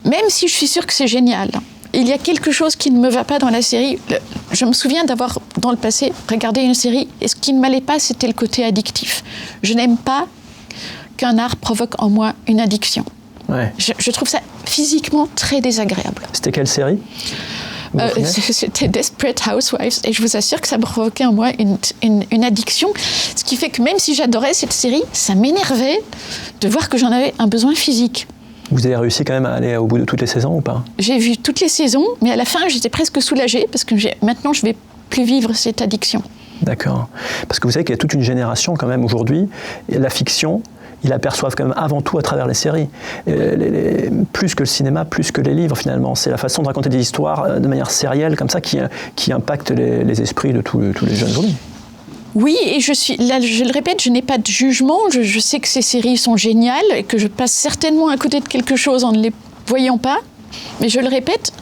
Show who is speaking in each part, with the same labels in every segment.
Speaker 1: même si je suis sûre que c'est génial, il y a quelque chose qui ne me va pas dans la série. Je me souviens d'avoir, dans le passé, regardé une série, et ce qui ne m'allait pas, c'était le côté addictif. Je n'aime pas qu'un art provoque en moi une addiction.
Speaker 2: Ouais.
Speaker 1: Je trouve ça physiquement très désagréable.
Speaker 2: C'était quelle série?
Speaker 1: C'était Desperate Housewives, et je vous assure que ça me provoquait en moi une addiction, ce qui fait que même si j'adorais cette série, ça m'énervait de voir que j'en avais un besoin physique.
Speaker 2: Vous avez réussi quand même à aller au bout de toutes les saisons ou pas?
Speaker 1: J'ai vu toutes les saisons, mais à la fin, j'étais presque soulagée parce que maintenant, je ne vais plus vivre cette addiction.
Speaker 2: D'accord. Parce que vous savez qu'il y a toute une génération quand même aujourd'hui, et la fiction, ils l'aperçoivent quand même avant tout à travers les séries. Plus que le cinéma, plus que les livres finalement. C'est la façon de raconter des histoires de manière sérielle comme ça qui impacte les esprits de tous les jeunes aujourd'hui.
Speaker 1: Oui, et je le répète, je n'ai pas de jugement. Je sais que ces séries sont géniales et que je passe certainement à côté de quelque chose en ne les voyant pas. Mais je le répète,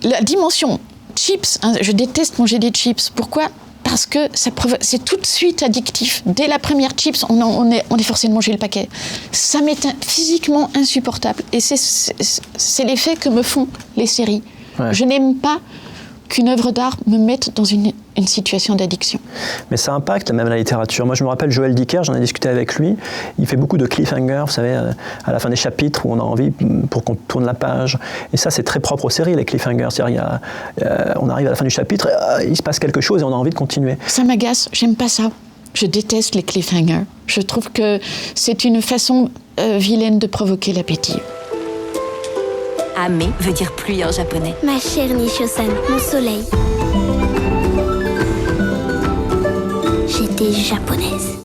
Speaker 1: la dimension chips, hein, je déteste manger des chips. Pourquoi ? Parce que c'est tout de suite addictif. Dès la première chips, on est forcé de manger le paquet. Ça m'est physiquement insupportable. Et c'est l'effet que me font les séries. Ouais. Je n'aime pas qu'une œuvre d'art me mette dans une situation d'addiction.
Speaker 2: Mais ça impacte même la littérature. Moi, je me rappelle Joël Dicker, j'en ai discuté avec lui. Il fait beaucoup de cliffhangers, vous savez, à la fin des chapitres où on a envie pour qu'on tourne la page. Et ça, c'est très propre aux séries, les cliffhangers. C'est-à-dire, on arrive à la fin du chapitre, il se passe quelque chose et on a envie de continuer.
Speaker 1: Ça m'agace, j'aime pas ça. Je déteste les cliffhangers. Je trouve que c'est une façon vilaine de provoquer l'appétit.
Speaker 3: Ame veut dire pluie en japonais.
Speaker 4: Ma chère Nisho-san, mon soleil. J'étais japonaise.